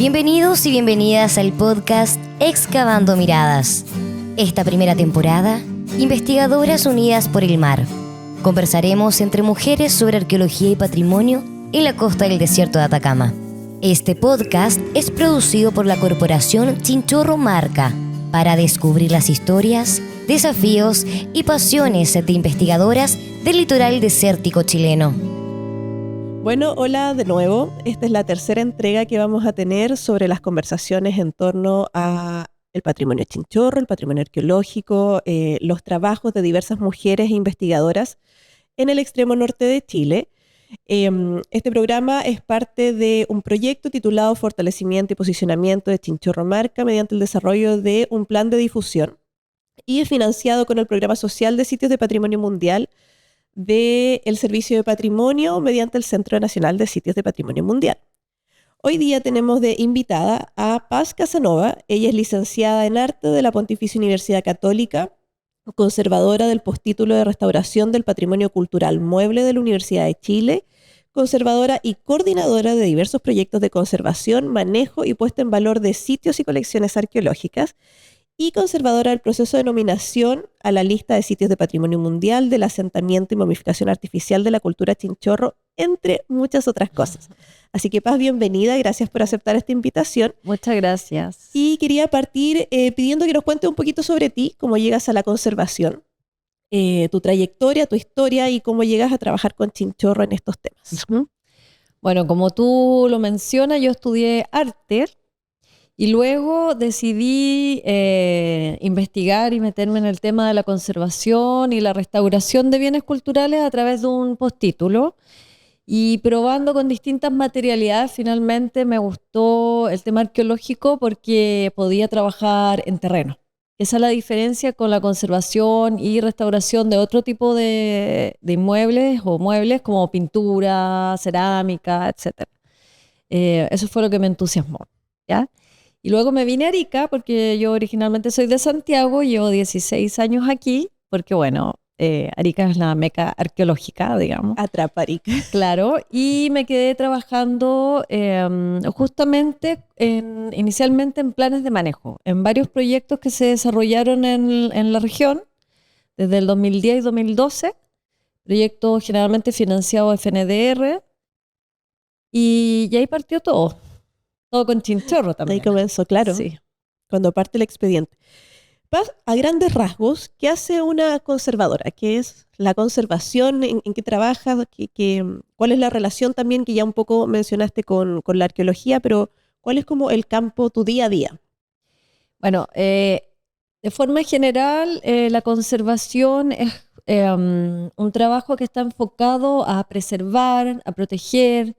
Bienvenidos y bienvenidas al podcast Excavando Miradas. Esta primera temporada, investigadoras unidas por el mar. Conversaremos entre mujeres sobre arqueología y patrimonio en la costa del desierto de Atacama. Este podcast es producido por la corporación Chinchorro Marca para descubrir las historias, desafíos y pasiones de investigadoras del litoral desértico chileno. Bueno, hola de nuevo. Esta es la tercera entrega que vamos a tener sobre las conversaciones en torno a el patrimonio chinchorro, el patrimonio arqueológico, los trabajos de diversas mujeres investigadoras en el extremo norte de Chile. Este programa es parte de un proyecto titulado Fortalecimiento y Posicionamiento de Chinchorro Marca mediante el desarrollo de un plan de difusión y es financiado con el Programa Social de Sitios de Patrimonio Mundial del Servicio de Patrimonio mediante el Centro Nacional de Sitios de Patrimonio Mundial. Hoy día tenemos de invitada a Paz Casanova. Ella es licenciada en Arte de la Pontificia Universidad Católica, conservadora del postítulo de Restauración del Patrimonio Cultural Mueble de la Universidad de Chile, conservadora y coordinadora de diversos proyectos de conservación, manejo y puesta en valor de sitios y colecciones arqueológicas, y conservadora del proceso de nominación a la lista de sitios de patrimonio mundial del asentamiento y momificación artificial de la cultura chinchorro, entre muchas otras cosas. Así que Paz, bienvenida, gracias por aceptar esta invitación. Muchas gracias. Y quería partir pidiendo que nos cuentes un poquito sobre ti, cómo llegas a la conservación, tu trayectoria, tu historia y cómo llegas a trabajar con chinchorro en estos temas. Bueno, como tú lo mencionas, yo estudié arte. Y luego decidí investigar y meterme en el tema de la conservación y la restauración de bienes culturales a través de un postítulo. Y probando con distintas materialidades, finalmente me gustó el tema arqueológico porque podía trabajar en terreno. Esa es la diferencia con la conservación y restauración de otro tipo de inmuebles o muebles como pintura, cerámica, etc. Eso fue lo que me entusiasmó, ¿ya? Y luego me vine a Arica, porque yo originalmente soy de Santiago, llevo 16 años aquí, porque bueno, Arica es la meca arqueológica, digamos. Atrapa Arica. Claro, y me quedé trabajando justamente inicialmente en planes de manejo, en varios proyectos que se desarrollaron en la región, desde el 2010 y 2012, proyectos generalmente financiados FNDR, y ahí partió todo. Todo con chinchorro también. Ahí comenzó, claro, sí. Cuando parte el expediente. Paz, a grandes rasgos, ¿qué hace una conservadora? ¿Qué es la conservación? ¿En qué trabajas? ¿Cuál es la relación también que ya un poco mencionaste con la arqueología? Pero ¿cuál es como el campo, tu día a día? Bueno, de forma general, la conservación es un trabajo que está enfocado a preservar, a proteger,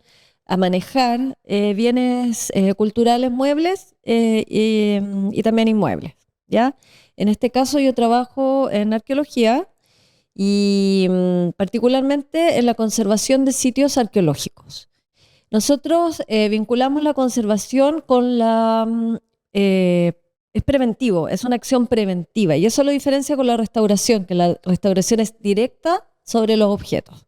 a manejar bienes culturales muebles y también inmuebles, ¿ya? En este caso yo trabajo en arqueología y particularmente en la conservación de sitios arqueológicos. Nosotros vinculamos la conservación con es preventivo, es una acción preventiva y eso lo diferencia con la restauración, que la restauración es directa sobre los objetos.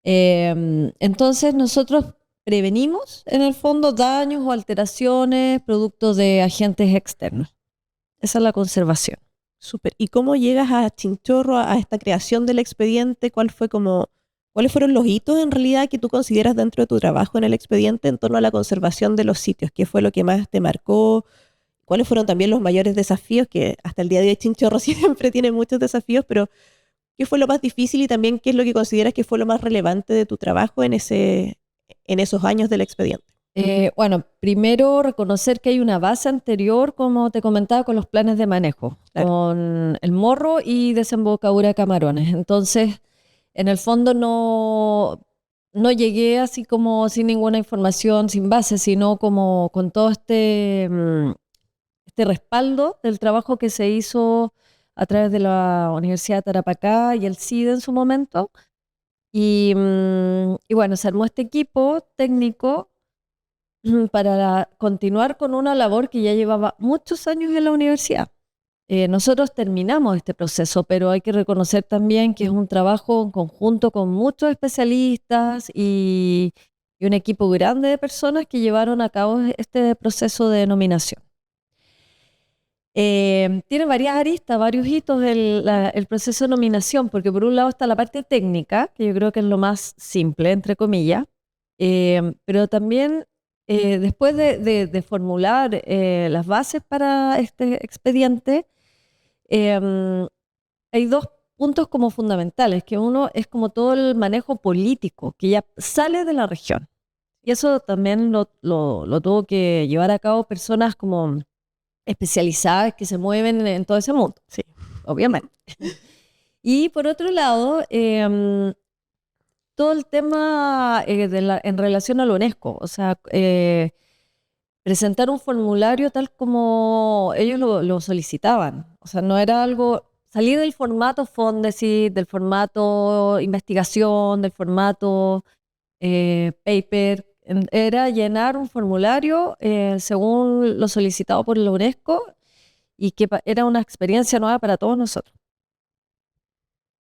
Entonces nosotros prevenimos, en el fondo, daños o alteraciones producto de agentes externos. Esa es la conservación. Súper. ¿Y cómo llegas a Chinchorro, a esta creación del expediente? ¿Cuáles fueron los hitos en realidad que tú consideras dentro de tu trabajo en el expediente en torno a la conservación de los sitios? ¿Qué fue lo que más te marcó? ¿Cuáles fueron también los mayores desafíos? Que hasta el día de hoy Chinchorro siempre tiene muchos desafíos, pero ¿qué fue lo más difícil y también qué es lo que consideras que fue lo más relevante de tu trabajo en esos años del expediente? Bueno, primero reconocer que hay una base anterior, como te comentaba, con los planes de manejo, claro, con el morro y desembocadura de camarones. Entonces, en el fondo no llegué así como sin ninguna información, sin base, sino como con todo este respaldo del trabajo que se hizo a través de la Universidad de Tarapacá y el CIDE en su momento. Y bueno, se armó este equipo técnico para continuar con una labor que ya llevaba muchos años en la universidad. Nosotros terminamos este proceso, pero hay que reconocer también que es un trabajo en conjunto con muchos especialistas y y un equipo grande de personas que llevaron a cabo este proceso de nominación. Tiene varias aristas, varios hitos el proceso de nominación, porque por un lado está la parte técnica, que yo creo que es lo más simple, entre comillas, pero también después de formular las bases para este expediente, hay dos puntos como fundamentales, que uno es como todo el manejo político, que ya sale de la región. Y eso también lo tuvo que llevar a cabo personas como especializadas que se mueven en todo ese mundo, sí, obviamente. Y por otro lado, todo el tema en relación a la UNESCO, o sea, presentar un formulario tal como ellos lo solicitaban. O sea, no era algo, salir del formato Fondesit, del formato investigación, del formato paper, era llenar un formulario según lo solicitado por la UNESCO y que era una experiencia nueva para todos nosotros.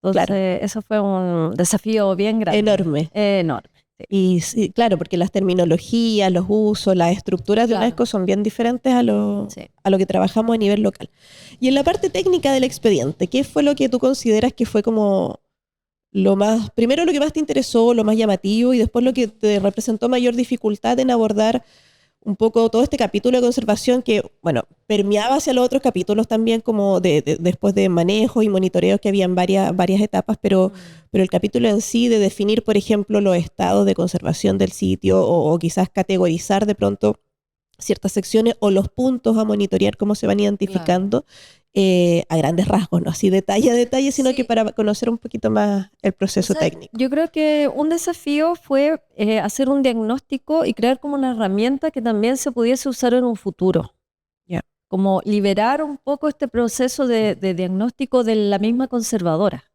Entonces, claro, eso fue un desafío bien grande. Enorme. Enorme. Sí. Y sí, claro, porque las terminologías, los usos, las estructuras de UNESCO son bien diferentes a lo que trabajamos a nivel local. Y en la parte técnica del expediente, ¿qué fue lo que tú consideras que fue como primero lo que más te interesó, lo más llamativo, y después lo que te representó mayor dificultad en abordar un poco todo este capítulo de conservación que, bueno, permeaba hacia los otros capítulos también, como después de manejos y monitoreos que habían varias etapas, pero el capítulo en sí de definir, por ejemplo, los estados de conservación del sitio o quizás categorizar de pronto ciertas secciones o los puntos a monitorear, cómo se van identificando, a grandes rasgos, no así detalle a detalle, sino que para conocer un poquito más el proceso técnico. Yo creo que un desafío fue hacer un diagnóstico y crear como una herramienta que también se pudiese usar en un futuro. Como liberar un poco este proceso de diagnóstico de la misma conservadora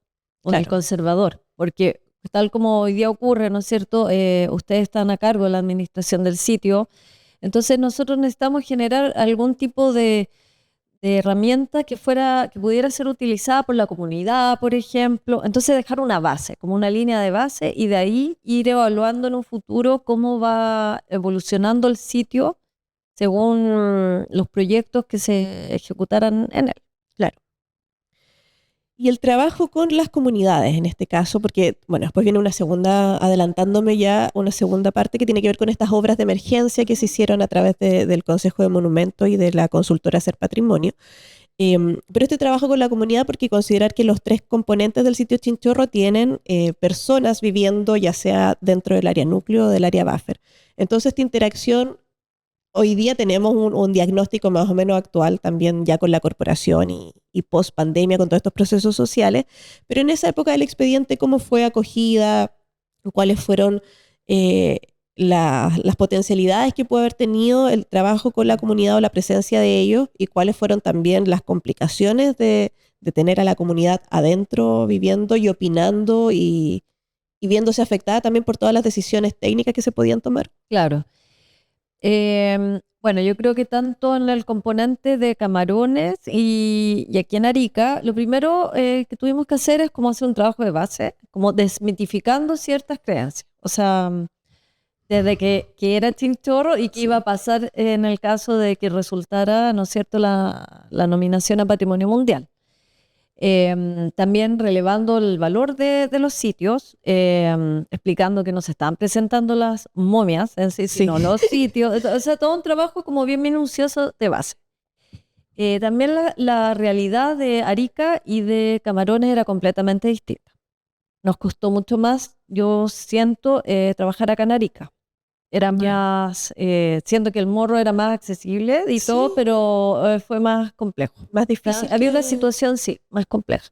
o del conservador, porque tal como hoy día ocurre, ¿no es cierto? Ustedes están a cargo de la administración del sitio, entonces nosotros necesitamos generar algún tipo de herramienta que pudiera ser utilizada por la comunidad, por ejemplo. Entonces dejar una base, como una línea de base, y de ahí ir evaluando en un futuro cómo va evolucionando el sitio según los proyectos que se ejecutaran en él. Claro. Y el trabajo con las comunidades en este caso, porque, bueno, después viene una segunda, adelantándome ya, una segunda parte que tiene que ver con estas obras de emergencia que se hicieron a través del Consejo de Monumentos y de la consultora Hacer Patrimonio. Pero este trabajo con la comunidad, porque considerar que los tres componentes del sitio Chinchorro tienen personas viviendo ya sea dentro del área núcleo o del área buffer. Entonces esta interacción, hoy día tenemos un diagnóstico más o menos actual también ya con la corporación y post pandemia con todos estos procesos sociales, pero en esa época del expediente, ¿cómo fue acogida? ¿Cuáles fueron las potencialidades que puede haber tenido el trabajo con la comunidad o la presencia de ellos? ¿Y cuáles fueron también las complicaciones de tener a la comunidad adentro viviendo y opinando y viéndose afectada también por todas las decisiones técnicas que se podían tomar? Claro. Bueno, yo creo que tanto en el componente de Camarones y aquí en Arica, lo primero que tuvimos que hacer es como hacer un trabajo de base, como desmitificando ciertas creencias. O sea, desde que era Chinchorro y que iba a pasar en el caso de que resultara, ¿no es cierto?, la nominación a Patrimonio Mundial. También relevando el valor de los sitios, explicando que no se estaban presentando las momias en sí, sino los sitios. O sea, todo un trabajo como bien minucioso de base. También la realidad de Arica y de Camarones era completamente distinta. Nos costó mucho más, yo siento, trabajar acá en Arica. Era más, siento que el Morro era más accesible y todo, pero fue más complejo. Más difícil. Había una situación, sí, más compleja.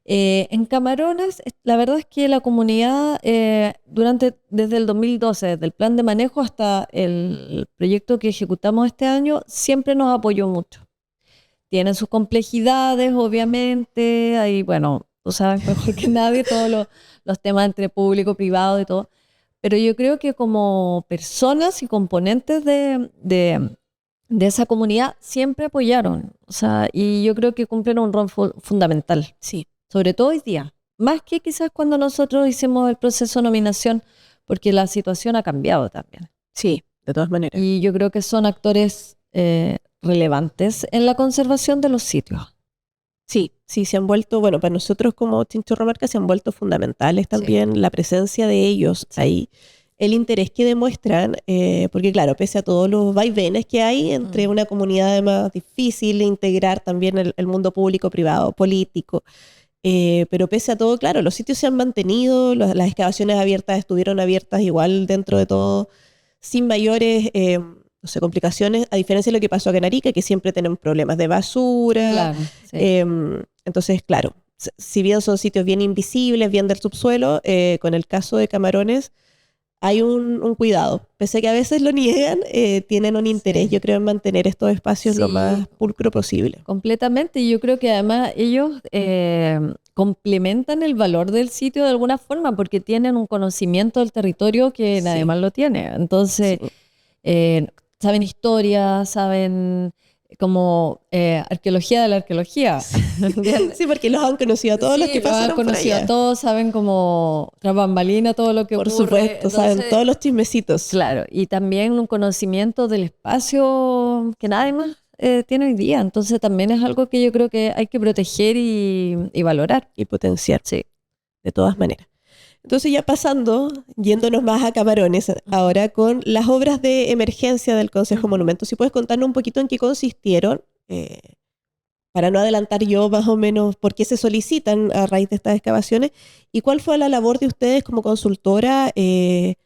En Camarones, la verdad es que la comunidad, desde el 2012, desde el plan de manejo hasta el proyecto que ejecutamos este año, siempre nos apoyó mucho. Tienen sus complejidades, obviamente, ahí, bueno, tú sabes mejor que nadie, todos los temas entre público, privado y todo. Pero yo creo que como personas y componentes de esa comunidad siempre apoyaron. O sea, y yo creo que cumplen un rol fundamental. Sí. Sobre todo hoy día. Más que quizás cuando nosotros hicimos el proceso de nominación, porque la situación ha cambiado también. Sí, de todas maneras. Y yo creo que son actores relevantes en la conservación de los sitios. Sí, sí, se han vuelto, bueno, para nosotros como Chinchorro Marca se han vuelto fundamentales también la presencia de ellos ahí, el interés que demuestran, porque claro, pese a todos los vaivenes que hay entre una comunidad además difícil de integrar también el mundo público, privado, político, pero pese a todo, claro, los sitios se han mantenido, las excavaciones abiertas estuvieron abiertas igual dentro de todo, sin mayores no sé, complicaciones, a diferencia de lo que pasó acá en Arica, que siempre tienen problemas de basura. Claro, sí. Entonces, claro, si bien son sitios bien invisibles, bien del subsuelo, con el caso de Camarones hay un cuidado. Pese a que a veces lo niegan, tienen un interés, yo creo, en mantener estos espacios lo más pulcro posible. Completamente, y yo creo que además ellos complementan el valor del sitio de alguna forma porque tienen un conocimiento del territorio que nadie más lo tiene. Entonces, saben historia, saben como arqueología de la arqueología. Sí, porque los han conocido a todos los que pasaron por allá. Los han conocido a todos, saben como tras bambalina todo lo que ocurre. Por supuesto, entonces, saben todos los chismecitos. Claro, y también un conocimiento del espacio que nadie más tiene hoy día. Entonces también es algo que yo creo que hay que proteger y valorar. Y potenciar. Sí. De todas maneras. Entonces ya pasando, yéndonos más a Camarones, ahora con las obras de emergencia del Consejo Monumento, si puedes contarnos un poquito en qué consistieron, para no adelantar yo más o menos por qué se solicitan a raíz de estas excavaciones, y cuál fue la labor de ustedes como consultora de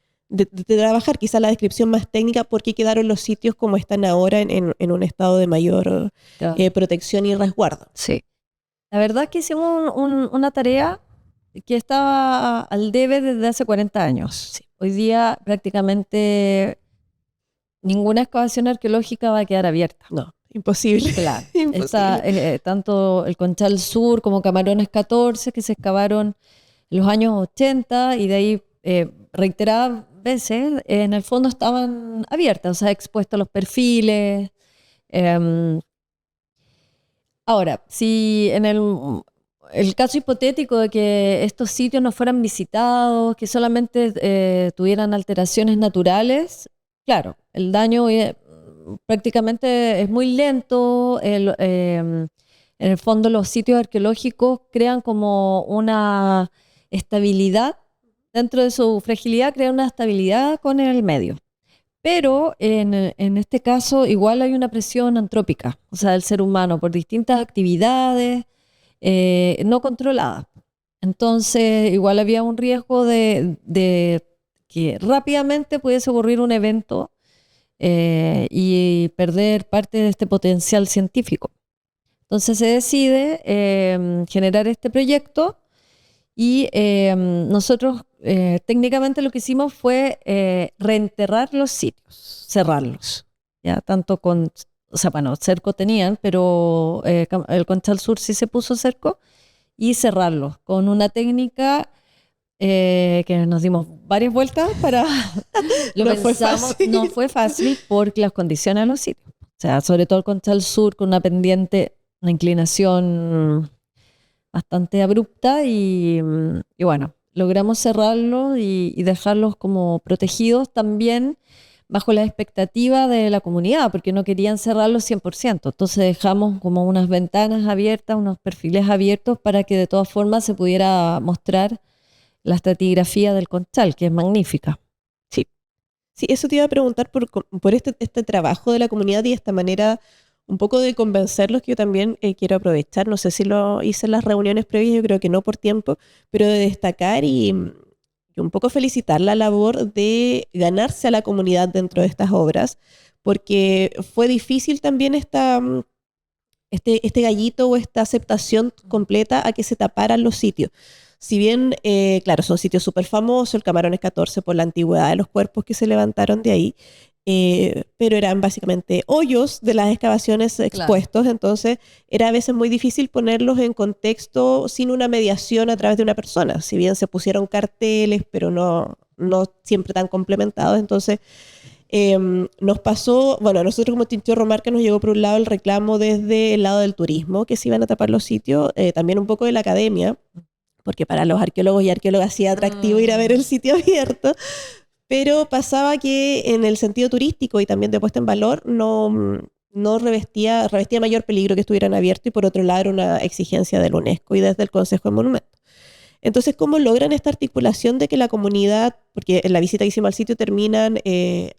trabajar, quizá la descripción más técnica, por qué quedaron los sitios como están ahora en un estado de mayor protección y resguardo. Sí. La verdad es que hicimos una tarea que estaba al debe desde hace 40 años. Sí. Hoy día prácticamente ninguna excavación arqueológica va a quedar abierta. No, imposible. Claro. Imposible. Está, tanto el Conchal Sur como Camarones 14 que se excavaron en los años 80 y de ahí reiteradas veces en el fondo estaban abiertas, o sea, expuestos los perfiles. Ahora, si en el caso hipotético de que estos sitios no fueran visitados, que solamente tuvieran alteraciones naturales, claro, el daño prácticamente es muy lento. En el fondo los sitios arqueológicos crean como una estabilidad, dentro de su fragilidad crean una estabilidad con el medio. Pero en este caso igual hay una presión antrópica, o sea, del ser humano por distintas actividades no controlada. Entonces, igual había un riesgo de que rápidamente pudiese ocurrir un evento y perder parte de este potencial científico. Entonces se decide generar este proyecto y nosotros técnicamente lo que hicimos fue reenterrar los sitios, cerrarlos, ¿ya? Tanto con... O sea, bueno, cerco tenían, pero el Conchal Sur sí se puso cerco y cerrarlo con una técnica que nos dimos varias vueltas para... No fue fácil porque las condiciones de los sitios. O sea, sobre todo el Conchal Sur con una pendiente, una inclinación bastante abrupta y bueno, logramos cerrarlo y dejarlos como protegidos también bajo la expectativa de la comunidad, porque no querían cerrarlo 100%. Entonces dejamos como unas ventanas abiertas, unos perfiles abiertos para que de todas formas se pudiera mostrar la estratigrafía del Conchal, que es magnífica. Sí, sí, eso te iba a preguntar por este trabajo de la comunidad y esta manera un poco de convencerlos, que yo también quiero aprovechar. No sé si lo hice en las reuniones previas, yo creo que no por tiempo, pero de destacar y un poco felicitar la labor de ganarse a la comunidad dentro de estas obras, porque fue difícil también este gallito o esta aceptación completa a que se taparan los sitios. Si bien, claro, son sitios súper famosos, el Camarones 14 por la antigüedad de los cuerpos que se levantaron de ahí, pero eran básicamente hoyos de las excavaciones expuestos, claro. Entonces era a veces muy difícil ponerlos en contexto sin una mediación a través de una persona, si bien se pusieron carteles, pero no siempre tan complementados. Entonces nos pasó, bueno, a nosotros como Chinchorro Marca nos llegó por un lado el reclamo desde el lado del turismo, que se iban a tapar los sitios, también un poco de la academia, porque para los arqueólogos y arqueólogas sí es atractivo ir a ver el sitio abierto, pero pasaba que en el sentido turístico y también de puesta en valor no revestía mayor peligro que estuvieran abiertos, y por otro lado era una exigencia del UNESCO y desde el Consejo de Monumentos. Entonces, ¿cómo logran esta articulación de que la comunidad, porque en la visita que hicimos al sitio terminan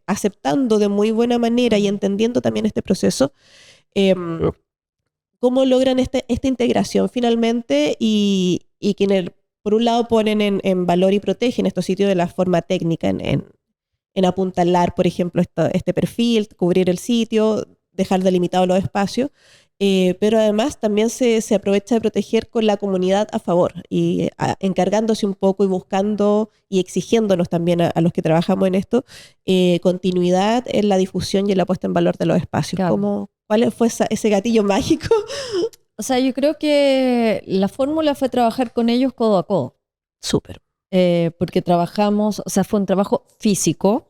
aceptando de muy buena manera y entendiendo también este proceso? ¿Cómo logran esta integración finalmente y que por un lado ponen en valor y protegen estos sitios de la forma técnica, en apuntalar, por ejemplo, este perfil, cubrir el sitio, dejar delimitados los espacios, pero además también se aprovecha de proteger con la comunidad a favor y encargándose un poco y buscando y exigiéndonos también a los que trabajamos en esto continuidad en la difusión y en la puesta en valor de los espacios? Claro. ¿Cuál fue ese gatillo mágico? O sea, yo creo que la fórmula fue trabajar con ellos codo a codo. Súper. Porque trabajamos, o sea, fue un trabajo físico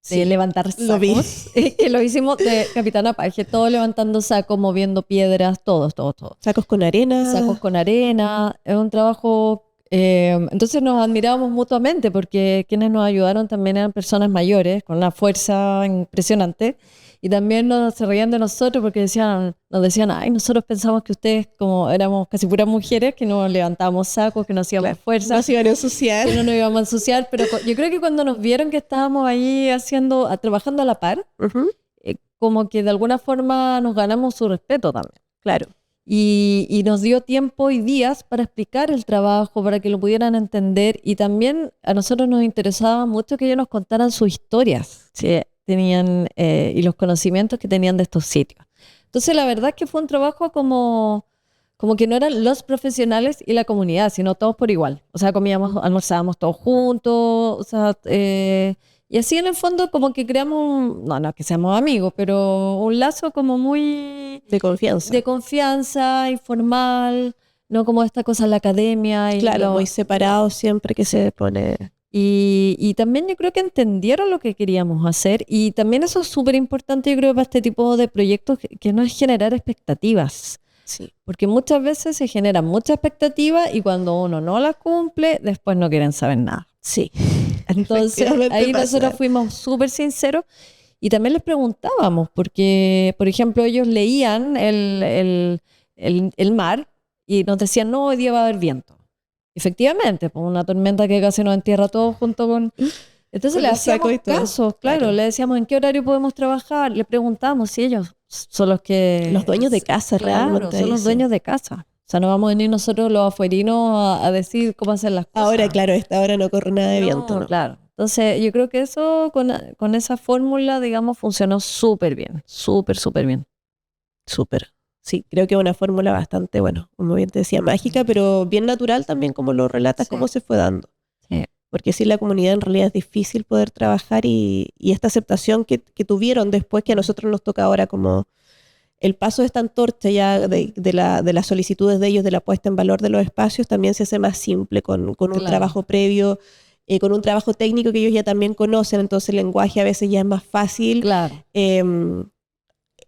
de levantar sacos. Lo vi. Que lo hicimos de Capitana Paje, todo levantando sacos, moviendo piedras, todo. Sacos con arena. Sacos con arena. Es un trabajo... entonces nos admirábamos mutuamente porque quienes nos ayudaron también eran personas mayores con una fuerza impresionante. Y también se reían de nosotros porque nos decían, ay, nosotros pensamos que ustedes, como éramos casi puras mujeres, que no levantábamos sacos, que no hacíamos fuerza. No se iban a ensuciar. Que no nos íbamos a ensuciar. Pero yo creo que cuando nos vieron que estábamos ahí trabajando a la par, como que de alguna forma nos ganamos su respeto también. Claro. Y nos dio tiempo y días para explicar el trabajo, para que lo pudieran entender. Y también a nosotros nos interesaba mucho que ellos nos contaran sus historias. Sí, tenían y los conocimientos que tenían de estos sitios. Entonces la verdad es que fue un trabajo como que no eran los profesionales y la comunidad, sino todos por igual. O sea, almorzábamos todos juntos, o sea, y así en el fondo como que creamos, no que seamos amigos, pero un lazo como muy... De confianza. De confianza, informal, no como esta cosa en la academia. Claro, muy separado siempre que se pone... Y también yo creo que entendieron lo que queríamos hacer, y también eso es súper importante, yo creo, para este tipo de proyectos, que no es generar expectativas. Sí. Porque muchas veces se generan muchas expectativas y cuando uno no las cumple, después no quieren saber nada. Sí. Entonces ahí nosotros fuimos súper sinceros y también les preguntábamos, porque, por ejemplo, ellos leían el mar y nos decían, no, hoy día va a haber viento. Efectivamente, pues una tormenta que casi nos entierra todos junto con... Entonces le hacíamos caso, claro, le decíamos en qué horario podemos trabajar, le preguntamos si ellos son los que... Los dueños de casa, claro, realmente. Son los dueños de casa. O sea, no vamos a venir nosotros los afuerinos a decir cómo hacer las cosas. Ahora, claro, esta hora no corre nada de viento. ¿No? Claro. Entonces, yo creo que eso con esa fórmula, digamos, funcionó súper bien. Súper bien. Súper. Sí, creo que es una fórmula bastante, bueno, como bien te decía, mágica, pero bien natural también, como lo relatas, cómo se fue dando. Sí. Porque sin la comunidad en realidad es difícil poder trabajar y esta aceptación que tuvieron después, que a nosotros nos toca ahora como el paso de esta antorcha ya de las solicitudes de ellos, de la puesta en valor de los espacios, también se hace más simple con un trabajo previo, con un trabajo técnico que ellos ya también conocen, entonces el lenguaje a veces ya es más fácil. Claro.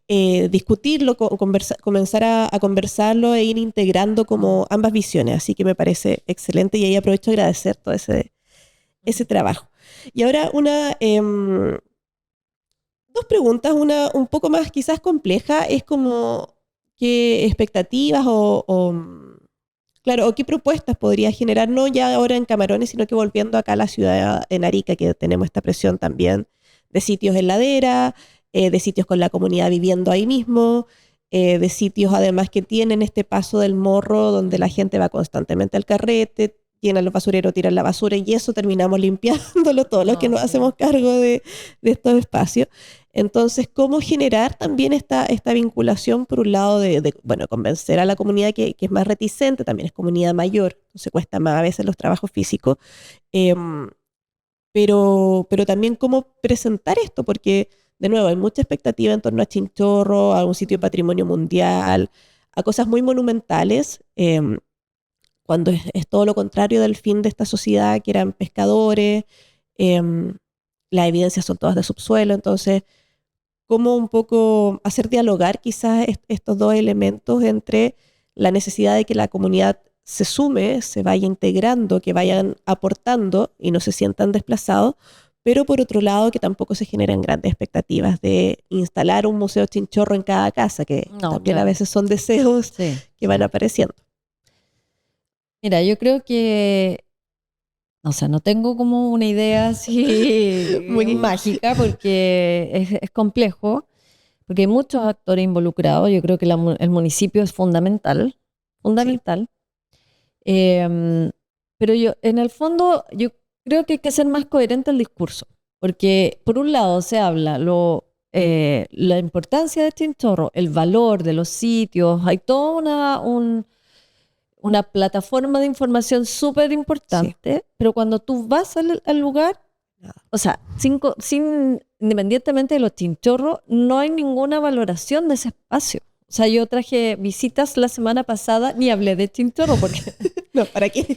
Discutirlo, comenzar a conversarlo e ir integrando como ambas visiones. Así que me parece excelente y ahí aprovecho a agradecer todo ese trabajo. Y ahora dos preguntas, una un poco más quizás compleja, es como qué expectativas claro, o qué propuestas podría generar, no ya ahora en Camarones, sino que volviendo acá a la ciudad, en Arica, que tenemos esta presión también de sitios en ladera, de sitios con la comunidad viviendo ahí mismo, de sitios además que tienen este paso del morro donde la gente va constantemente al carrete, llenan los basureros, tiran la basura y eso terminamos limpiándolo todos los que nos hacemos cargo de estos espacios. Entonces, ¿cómo generar también esta vinculación por un lado bueno, convencer a la comunidad que es más reticente, también es comunidad mayor, entonces cuesta más a veces los trabajos físicos, pero también cómo presentar esto, porque de nuevo, hay mucha expectativa en torno a Chinchorro, a un sitio de patrimonio mundial, a cosas muy monumentales, cuando es todo lo contrario del fin de esta sociedad, que eran pescadores, las evidencias son todas de subsuelo, entonces, cómo un poco hacer dialogar quizás estos dos elementos entre la necesidad de que la comunidad se sume, se vaya integrando, que vayan aportando y no se sientan desplazados, pero por otro lado que tampoco se generen grandes expectativas de instalar un museo chinchorro en cada casa, que No, también a claro. veces son deseos Sí. que van apareciendo. Mira, yo creo que, o sea, no tengo como una idea así Muy- mágica porque es complejo, porque hay muchos actores involucrados. Yo creo que el municipio es fundamental, fundamental. Pero yo, en el fondo, yo creo que hay que ser más coherente el discurso, porque por un lado se habla la importancia de Chinchorro, el valor de los sitios, hay toda una plataforma de información súper importante, pero cuando tú vas al lugar, Nada. o sea, independientemente de los chinchorros, no hay ninguna valoración de ese espacio. O sea, yo traje visitas la semana pasada, ni hablé de chinchorro porque, No, ¿para qué?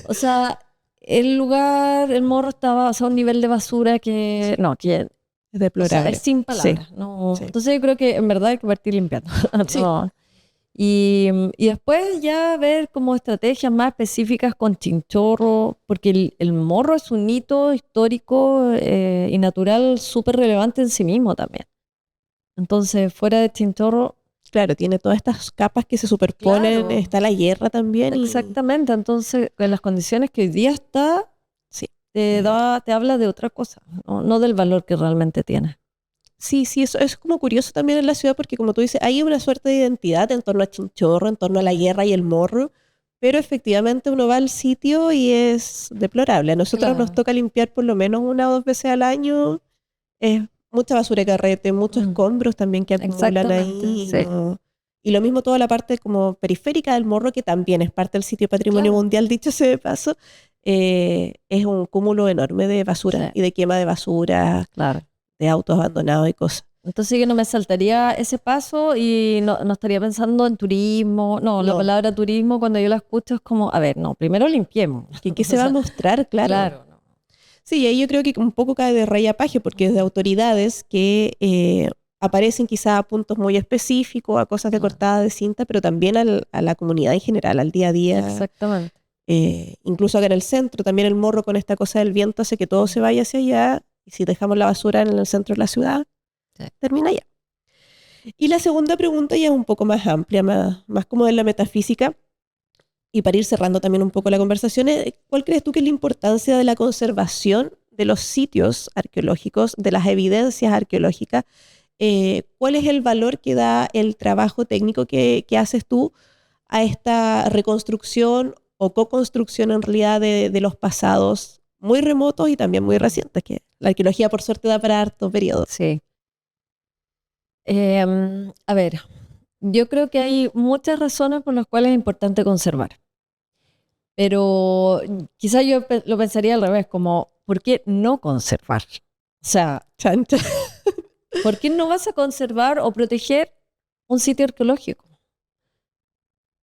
o sea, el lugar, el morro estaba, o sea, a un nivel de basura que, no, que Es o sea, deplorable. es sin palabras. Sí, No. sí. Entonces yo creo que en verdad hay que partir limpiando. Sí. No. Y después ya ver como estrategias más específicas con Chinchorro, porque el morro es un hito histórico y natural súper relevante en sí mismo también. Entonces, fuera de Chinchorro, Claro, tiene todas estas capas que se superponen, Claro. está la guerra también. exactamente, entonces en las condiciones que hoy día está, Sí. te habla de otra cosa, no del valor que realmente tiene. Sí, sí, eso es como curioso también en la ciudad porque como tú dices, hay una suerte de identidad en torno a Chinchorro, en torno a la guerra y el morro, pero efectivamente uno va al sitio y es deplorable. A nosotros Claro. nos toca limpiar por lo menos 1 o 2 veces al año. Es mucha basura de carrete, muchos Mm. escombros también que acumulan Exactamente, ahí. sí. Y lo mismo toda la parte como periférica del morro, que también es parte del sitio Patrimonio Claro. Mundial, dicho sea de paso, es un cúmulo enorme de basura Sí. y de quema de basura, Claro. de autos abandonados y cosas. Entonces yo no me saltaría ese paso y no estaría pensando en turismo. No, la No. palabra turismo cuando yo la escucho es como, a ver, no, primero limpiemos. ¿Qué se va a mostrar? Claro. Claro. No. Sí, y ahí yo creo que un poco cae de rey a paje, porque es de autoridades que aparecen quizá a puntos muy específicos, a cosas de Claro. cortada de cinta, pero también a la comunidad en general, al día a día. Exactamente. Incluso acá en el centro, también el morro con esta cosa del viento hace que todo se vaya hacia allá, y si dejamos la basura en el centro de la ciudad, Sí. termina allá. Y la segunda pregunta ya es un poco más amplia, más como de la metafísica, y para ir cerrando también un poco la conversación, ¿cuál crees tú que es la importancia de la conservación de los sitios arqueológicos, de las evidencias arqueológicas? ¿Cuál es el valor que da el trabajo técnico que haces tú a esta reconstrucción o co-construcción en realidad de los pasados muy remotos y también muy recientes? Que la arqueología por suerte da para harto periodo. Sí. A ver, yo creo que hay muchas razones por las cuales es importante conservar. Pero quizás yo lo pensaría al revés, como, ¿por qué no conservar? O sea, Chan, chan. ¿por qué no vas a conservar o proteger un sitio arqueológico?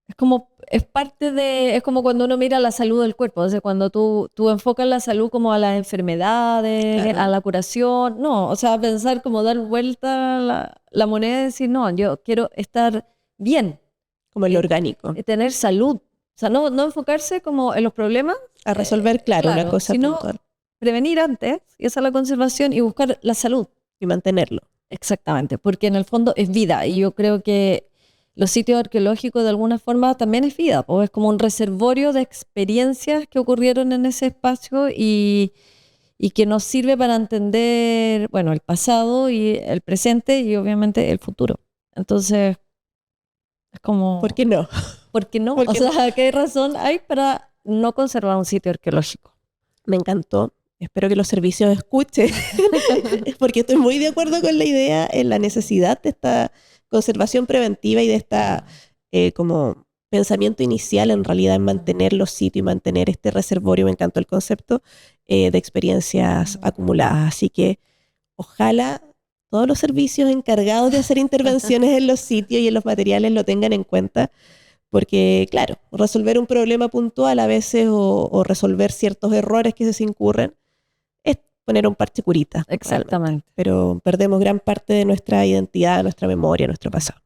Es como cuando uno mira la salud del cuerpo, o sea, cuando tú enfocas la salud como a las enfermedades, Claro. a la curación, no, o sea, pensar como dar vuelta la moneda y decir, no, yo quiero estar bien, Como el orgánico. tener salud, o sea, no enfocarse como en los problemas, A resolver, claro, una cosa sino puntual prevenir antes, y esa es la conservación, y buscar la salud. y mantenerlo. Exactamente, porque en el fondo es vida, y yo creo que los sitios arqueológicos de alguna forma también es vida, pues es como un reservorio de experiencias que ocurrieron en ese espacio y que nos sirve para entender, bueno, el pasado y el presente y obviamente el futuro. Entonces, es como, ¿Por qué no? ¿por qué no? ¿Por O qué sea, ¿qué razón hay para no conservar un sitio arqueológico? Me encantó. Espero que los servicios escuchen, porque estoy muy de acuerdo con la idea en la necesidad de esta conservación preventiva y de esta como pensamiento inicial en realidad en mantener los sitios y mantener este reservorio. Me encantó el concepto de experiencias acumuladas. Así que ojalá todos los servicios encargados de hacer intervenciones en los sitios y en los materiales lo tengan en cuenta. Porque, claro, resolver un problema puntual a veces o resolver ciertos errores que se incurren es poner un parche curita. Exactamente. Pero perdemos gran parte de nuestra identidad, nuestra memoria, nuestro pasado.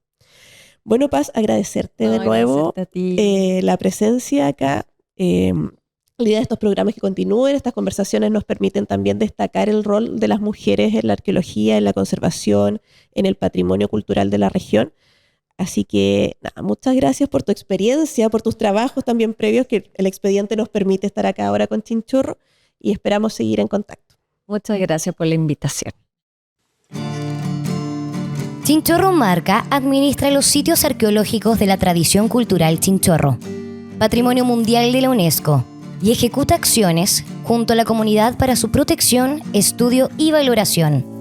Bueno, Paz, agradecerte de nuevo Agradecerte a ti. la presencia acá. La idea de estos programas es que continúen, estas conversaciones nos permiten también destacar el rol de las mujeres en la arqueología, en la conservación, en el patrimonio cultural de la región. Así que nada, muchas gracias por tu experiencia, por tus trabajos también previos, que el expediente nos permite estar acá ahora con Chinchorro y esperamos seguir en contacto. Muchas gracias por la invitación. Chinchorro Marca administra los sitios arqueológicos de la tradición cultural Chinchorro, Patrimonio Mundial de la UNESCO, y ejecuta acciones junto a la comunidad para su protección, estudio y valoración.